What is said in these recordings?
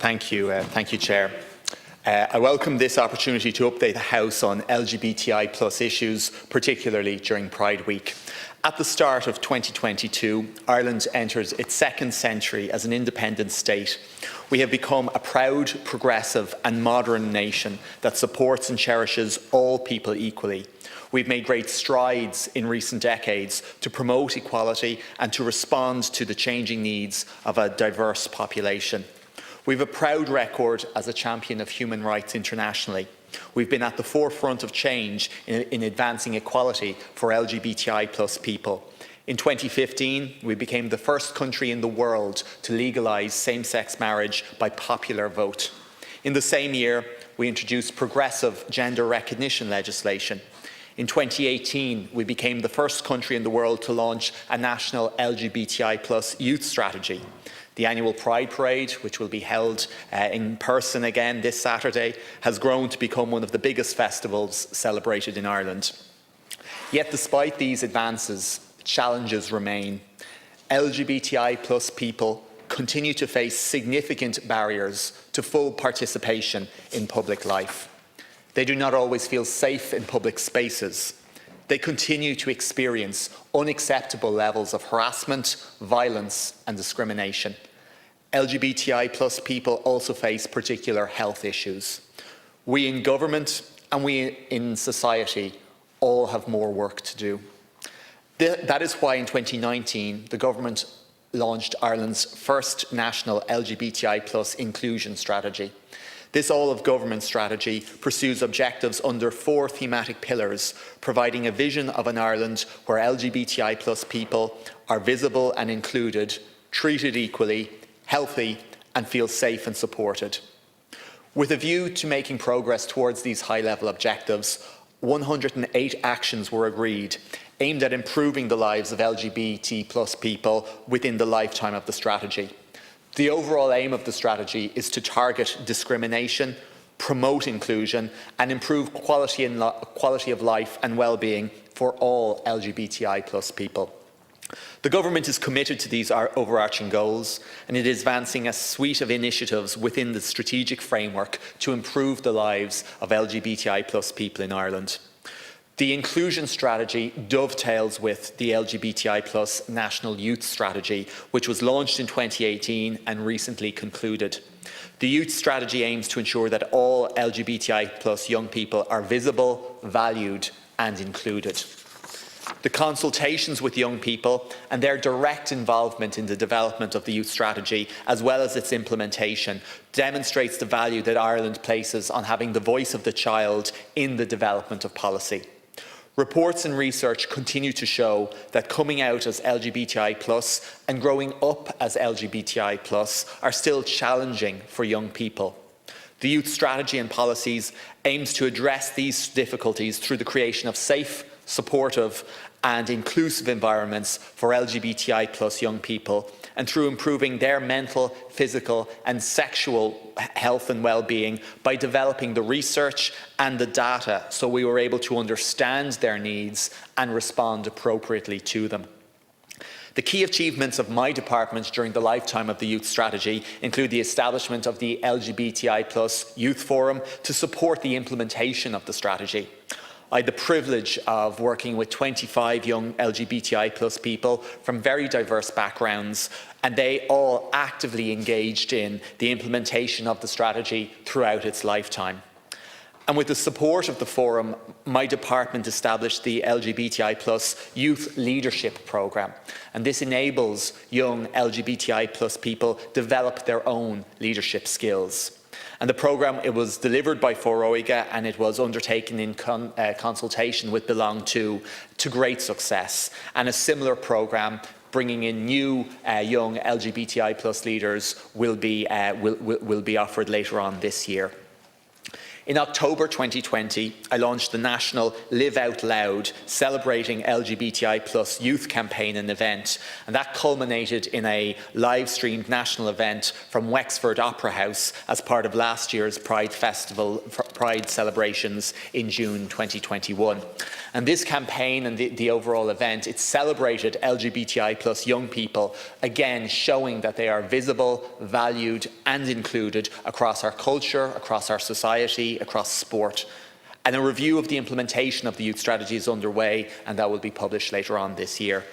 Thank you, Chair. I welcome this opportunity to update the House on LGBTI+ issues, particularly during Pride Week. At the start of 2022, Ireland enters its second century as an independent state. We have become a proud, progressive and modern nation that supports and cherishes all people equally. We've made great strides in recent decades to promote equality and to respond to the changing needs of a diverse population. We have a proud record as a champion of human rights internationally. We've been at the forefront of change in advancing equality for LGBTI+ people. In 2015, we became the first country in the world to legalise same-sex marriage by popular vote. In the same year, we introduced progressive gender recognition legislation. In 2018, we became the first country in the world to launch a national LGBTI+ youth strategy. The annual Pride Parade, which will be held in person again this Saturday, has grown to become one of the biggest festivals celebrated in Ireland. Yet despite these advances, challenges remain. LGBTI+ people continue to face significant barriers to full participation in public life. They do not always feel safe in public spaces. They continue to experience unacceptable levels of harassment, violence and discrimination. LGBTI+ people also face particular health issues. We in government and we in society all have more work to do. That is why in 2019 the government launched Ireland's first national LGBTI+ inclusion strategy. This all-of-government strategy pursues objectives under 4 thematic pillars, providing a vision of an Ireland where LGBTI+ people are visible and included, treated equally, healthy and feel safe and supported. With a view to making progress towards these high-level objectives, 108 actions were agreed, aimed at improving the lives of LGBT+ people within the lifetime of the strategy. The overall aim of the strategy is to target discrimination, promote inclusion and improve quality of life and well-being for all LGBTI+ people. The government is committed to these overarching goals and it is advancing a suite of initiatives within the strategic framework to improve the lives of LGBTI+ people in Ireland. The inclusion strategy dovetails with the LGBTI+ National Youth Strategy, which was launched in 2018 and recently concluded. The youth strategy aims to ensure that all LGBTI+ young people are visible, valued and included. The consultations with young people and their direct involvement in the development of the youth strategy, as well as its implementation, demonstrates the value that Ireland places on having the voice of the child in the development of policy. Reports and research continue to show that coming out as LGBTI+ and growing up as LGBTI+ are still challenging for young people. The youth strategy and policies aims to address these difficulties through the creation of safe, supportive and inclusive environments for LGBTI+ young people and through improving their mental, physical and sexual health and well-being by developing the research and the data so we were able to understand their needs and respond appropriately to them. The key achievements of my department during the lifetime of the youth strategy include the establishment of the LGBTI+ Youth Forum to support the implementation of the strategy. I had the privilege of working with 25 young LGBTI+ people from very diverse backgrounds, and they all actively engaged in the implementation of the strategy throughout its lifetime. And with the support of the forum, my department established the LGBTI+ Youth Leadership Programme, and this enables young LGBTI+ people develop their own leadership skills. And the programme, it was delivered by Oireachtas and it was undertaken in consultation with Belong to great success. And a similar programme bringing in new young LGBTI+ leaders will be offered later on this year. In October 2020, I launched the national Live Out Loud Celebrating LGBTI+ Youth campaign and event, and that culminated in a live-streamed national event from Wexford Opera House as part of last year's Pride Pride celebrations in June 2021. And this campaign and the overall event, it celebrated LGBTI plus young people, again showing that they are visible, valued and included across our culture, across our society, across sport. And a review of the implementation of the youth strategy is underway, and that will be published later on this year.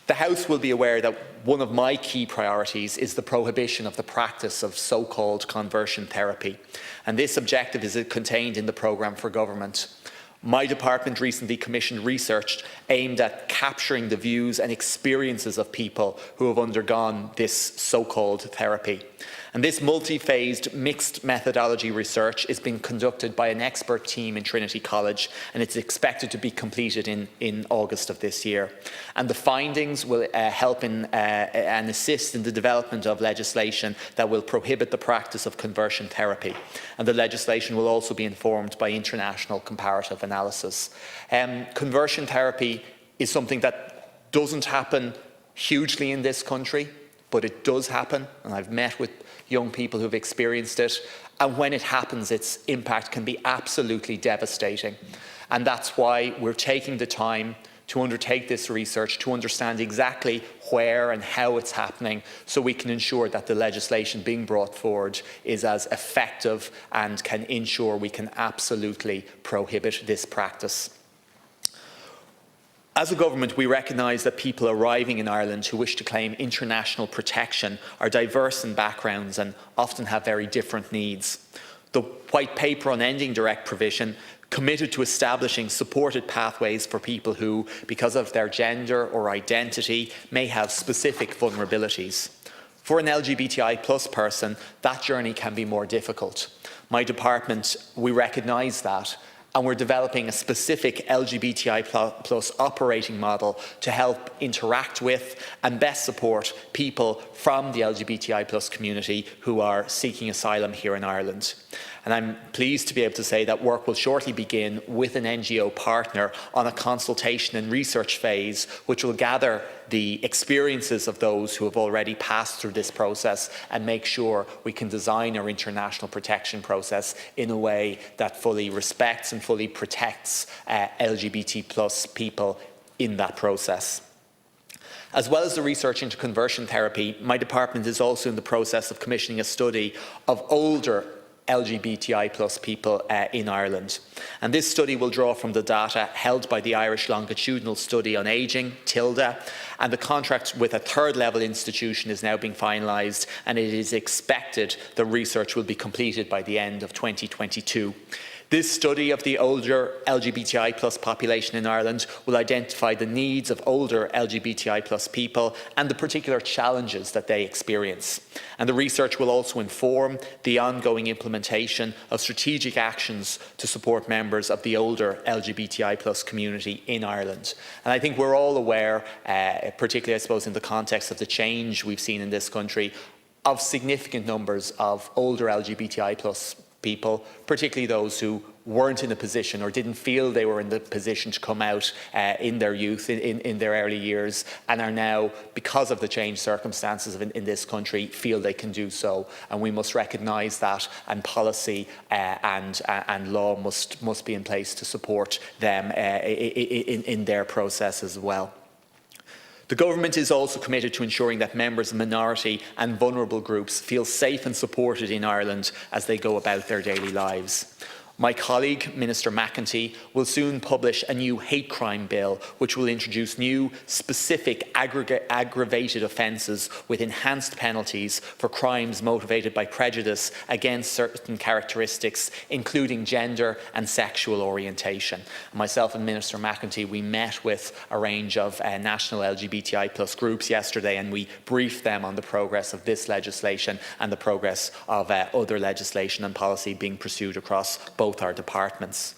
The House will be aware that one of my key priorities is the prohibition of the practice of so-called conversion therapy, and this objective is contained in the programme for government. My department recently commissioned research aimed at capturing the views and experiences of people who have undergone this so-called therapy. And this multi-phased mixed methodology research is being conducted by an expert team in Trinity College, and it's expected to be completed in August of this year. And the findings will help and assist in the development of legislation that will prohibit the practice of conversion therapy. And the legislation will also be informed by international comparative analysis. Conversion therapy is something that doesn't happen hugely in this country, but it does happen, and I've met with young people who've experienced it, and when it happens, its impact can be absolutely devastating. And that's why we're taking the time to undertake this research, to understand exactly where and how it's happening, so we can ensure that the legislation being brought forward is as effective and can ensure we can absolutely prohibit this practice. As a government, we recognise that people arriving in Ireland who wish to claim international protection are diverse in backgrounds and often have very different needs. The White Paper on Ending Direct Provision committed to establishing supported pathways for people who, because of their gender or identity, may have specific vulnerabilities. For an LGBTI plus person, that journey can be more difficult. My department, we recognise that, and we're developing a specific LGBTI plus operating model to help interact with and best support people from the LGBTI plus community who are seeking asylum here in Ireland. And I'm pleased to be able to say that work will shortly begin with an NGO partner on a consultation and research phase, which will gather the experiences of those who have already passed through this process and make sure we can design our international protection process in a way that fully respects and fully protects LGBT plus people in that process. As well as the research into conversion therapy, my department is also in the process of commissioning a study of older LGBTI plus people in Ireland. And this study will draw from the data held by the Irish Longitudinal Study on Ageing, TILDA, and the contract with a third-level institution is now being finalised, and it is expected the research will be completed by the end of 2022. This study of the older LGBTI plus population in Ireland will identify the needs of older LGBTI plus people and the particular challenges that they experience. And the research will also inform the ongoing implementation of strategic actions to support members of the older LGBTI plus community in Ireland. And I think we're all aware, particularly I suppose in the context of the change we've seen in this country, of significant numbers of older LGBTI plus people, particularly those who weren't in a position or didn't feel they were in the position to come out in their youth, in their early years, and are now, because of the changed circumstances in this country, feel they can do so. And we must recognise that, and policy and law must be in place to support them in their process as well. The government is also committed to ensuring that members of minority and vulnerable groups feel safe and supported in Ireland as they go about their daily lives. My colleague, Minister McEntee, will soon publish a new hate crime bill which will introduce new, specific aggravated offences with enhanced penalties for crimes motivated by prejudice against certain characteristics, including gender and sexual orientation. Myself and Minister McEntee, we met with a range of national LGBTI plus groups yesterday, and we briefed them on the progress of this legislation and the progress of other legislation and policy being pursued across both our departments.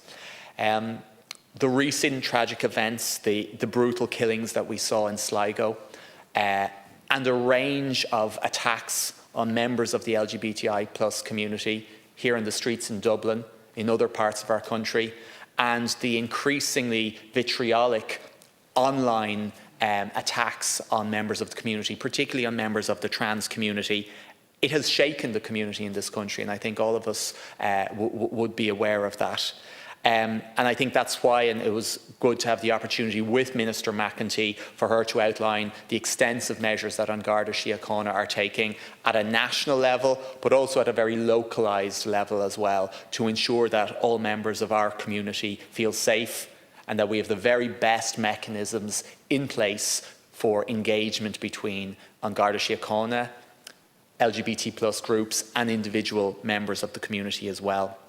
The recent tragic events, the brutal killings that we saw in Sligo, and a range of attacks on members of the LGBTI plus community here in the streets in Dublin, in other parts of our country, and the increasingly vitriolic online attacks on members of the community, particularly on members of the trans community, It has shaken the community in this country, and I think all of us would be aware of that. And I think that's why, and it was good to have the opportunity with Minister McEntee for her to outline the extensive measures that An Garda Síochána are taking at a national level, but also at a very localised level as well, to ensure that all members of our community feel safe and that we have the very best mechanisms in place for engagement between An Garda Síochána, LGBT+ groups and individual members of the community as well.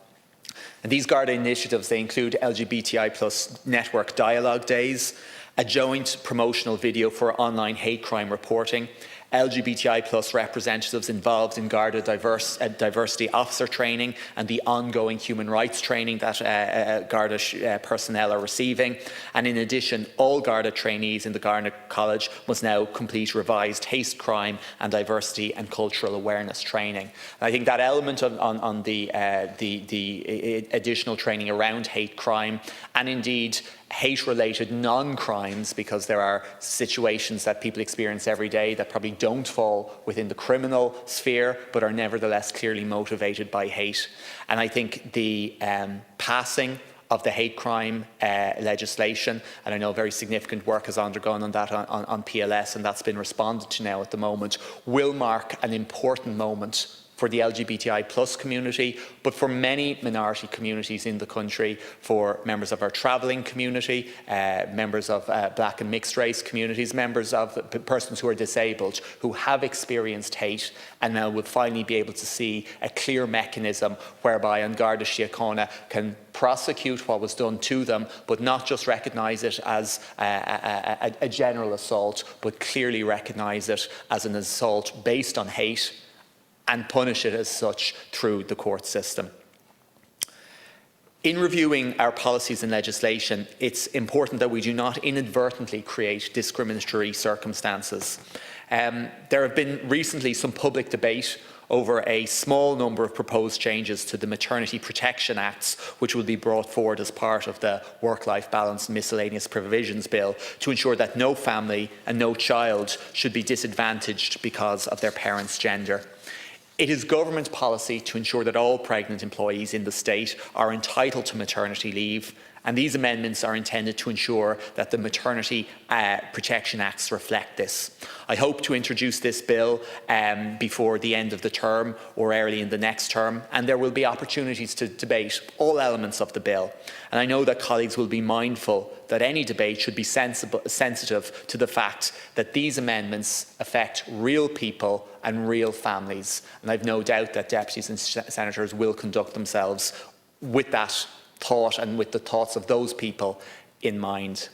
And these Garda initiatives, they include LGBTI+ network dialogue days, a joint promotional video for online hate crime reporting, LGBTI+ representatives involved in Garda diversity officer training and the ongoing human rights training that Garda personnel are receiving. And in addition, all Garda trainees in the Garda College must now complete revised hate crime and diversity and cultural awareness training. And I think that element on the additional training around hate crime and indeed hate-related non-crimes, because there are situations that people experience every day that probably don't fall within the criminal sphere but are nevertheless clearly motivated by hate. And I think the passing of the hate crime legislation, and I know very significant work has undergone on that on PLS, and that's been responded to now at the moment, will mark an important moment for the LGBTI+ community, but for many minority communities in the country, for members of our travelling community, members of black and mixed race communities, members of persons who are disabled, who have experienced hate and now will finally be able to see a clear mechanism whereby An Garda Síochána can prosecute what was done to them, but not just recognise it as a general assault, but clearly recognise it as an assault based on hate and punish it as such through the court system. In reviewing our policies and legislation, it's important that we do not inadvertently create discriminatory circumstances. There have been recently some public debate over a small number of proposed changes to the Maternity Protection Acts, which will be brought forward as part of the Work-Life Balance and Miscellaneous Provisions Bill, to ensure that no family and no child should be disadvantaged because of their parent's gender. It is government policy to ensure that all pregnant employees in the state are entitled to maternity leave, and these amendments are intended to ensure that the Maternity Protection Acts reflect this. I hope to introduce this bill before the end of the term or early in the next term, and there will be opportunities to debate all elements of the bill. And I know that colleagues will be mindful that any debate should be sensitive to the fact that these amendments affect real people and real families. And I've no doubt that deputies and senators will conduct themselves with that thought and with the thoughts of those people in mind.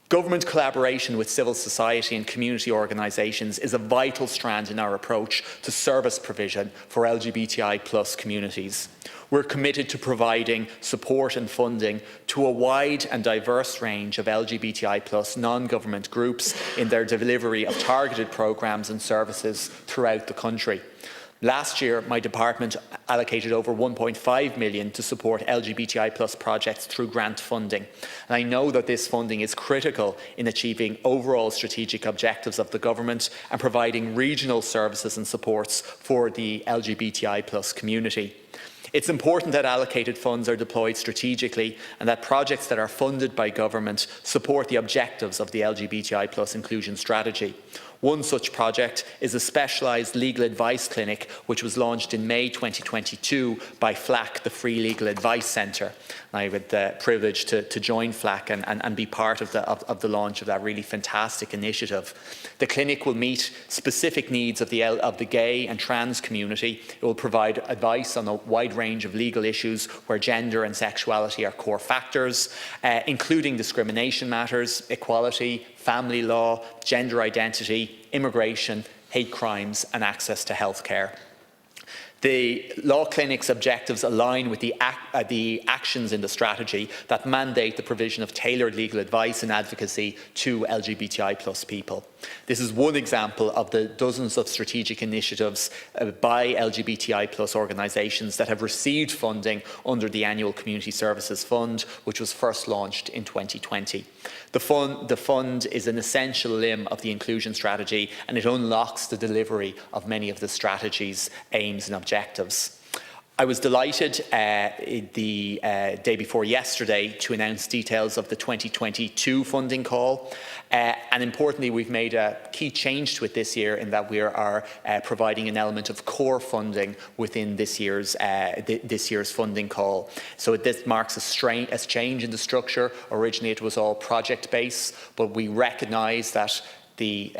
Government collaboration with civil society and community organisations is a vital strand in our approach to service provision for LGBTI+ communities. We're committed to providing support and funding to a wide and diverse range of LGBTI+ non-government groups in their delivery of targeted programmes and services throughout the country. Last year, my department allocated over 1.5 million to support LGBTI+ projects through grant funding. And I know that this funding is critical in achieving overall strategic objectives of the government and providing regional services and supports for the LGBTI+ community. It's important that allocated funds are deployed strategically and that projects that are funded by government support the objectives of the LGBTI+ inclusion strategy. One such project is a specialised legal advice clinic which was launched in May 2022 by FLAC, the Free Legal Advice Centre. I had the privilege to join FLAC and be part of the launch of that really fantastic initiative. The clinic will meet specific needs of the gay and trans community. It will provide advice on a wide range of legal issues where gender and sexuality are core factors, including discrimination matters, equality, family law, gender identity, immigration, hate crimes and access to healthcare. The law clinic's objectives align with the actions in the strategy that mandate the provision of tailored legal advice and advocacy to LGBTI+ people. This is one example of the dozens of strategic initiatives by LGBTI+ organisations that have received funding under the Annual Community Services Fund, which was first launched in 2020. The fund is an essential limb of the inclusion strategy, and it unlocks the delivery of many of the strategy's aims and objectives. I was delighted the day before yesterday to announce details of the 2022 funding call, and importantly we've made a key change to it this year in that we are providing an element of core funding within this year's funding call. So this marks a change in the structure. Originally it was all project-based, but we recognise that the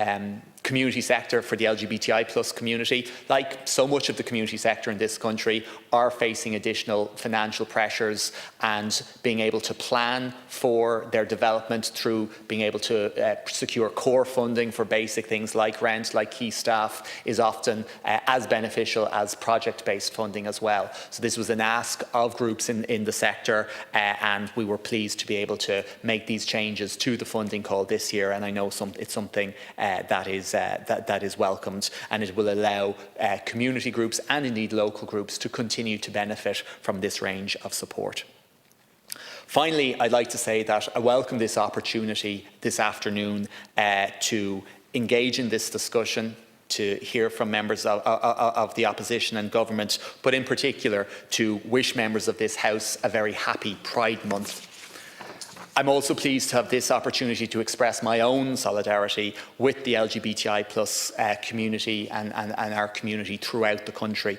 community sector for the LGBTI plus community, like so much of the community sector in this country, are facing additional financial pressures, and being able to plan for their development through being able to secure core funding for basic things like rent, like key staff, is often as beneficial as project-based funding as well. So this was an ask of groups in the sector, and we were pleased to be able to make these changes to the funding call this year, and I know it's something that is welcomed, and it will allow community groups and indeed local groups to continue to benefit from this range of support. Finally, I'd like to say that I welcome this opportunity this afternoon to engage in this discussion, to hear from members of the opposition and government, but in particular to wish members of this House a very happy Pride Month. I'm also pleased to have this opportunity to express my own solidarity with the LGBTI plus community and our community throughout the country.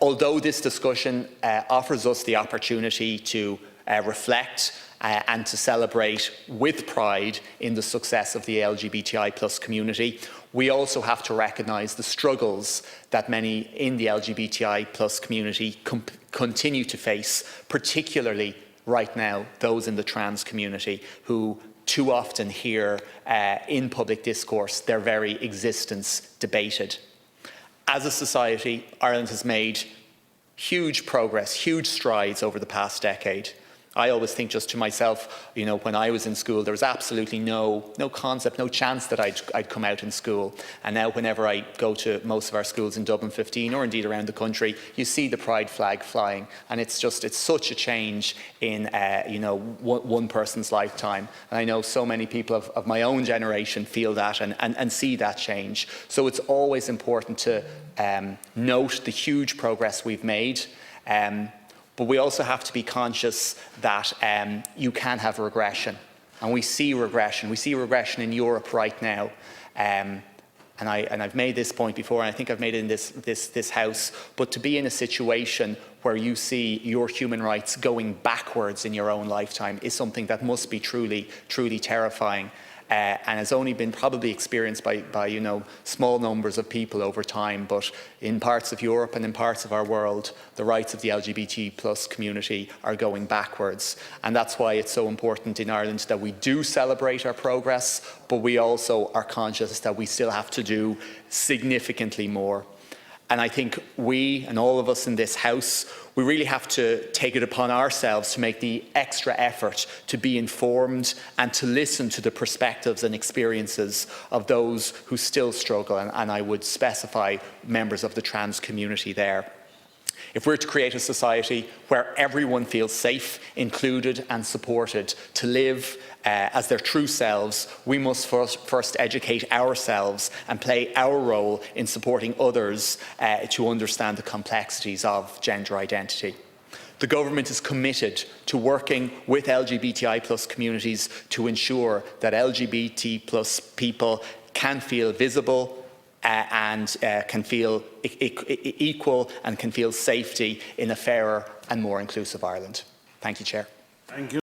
Although this discussion offers us the opportunity to reflect and to celebrate with pride in the success of the LGBTI plus community, we also have to recognise the struggles that many in the LGBTI plus community continue to face, particularly right now those in the trans community who too often hear in public discourse their very existence debated. As a society, Ireland has made huge progress, huge strides over the past decade. I always think just to myself, you know, when I was in school, there was absolutely no concept, no chance that I'd come out in school. And now whenever I go to most of our schools in Dublin 15 or indeed around the country, you see the pride flag flying. And it's such a change in, one person's lifetime. And I know so many people of my own generation feel that and see that change. So it's always important to note the huge progress we've made. But we also have to be conscious that you can have regression. And we see regression. We see regression in Europe right now. And I've made this point before, and I think I've made it in this House, but to be in a situation where you see your human rights going backwards in your own lifetime is something that must be truly terrifying. And has only been probably experienced by small numbers of people over time, but in parts of Europe and in parts of our world, the rights of the LGBT plus community are going backwards. And that's why it's so important in Ireland that we do celebrate our progress, but we also are conscious that we still have to do significantly more. And I think we and all of us in this House, we really have to take it upon ourselves to make the extra effort to be informed and to listen to the perspectives and experiences of those who still struggle, and I would specify members of the trans community there. If we're to create a society where everyone feels safe, included and supported to live as their true selves, we must first educate ourselves and play our role in supporting others to understand the complexities of gender identity. The government is committed to working with LGBTI plus communities to ensure that LGBT plus people can feel visible and can feel equal and can feel safety in a fairer and more inclusive Ireland. Thank you, Chair. Thank you.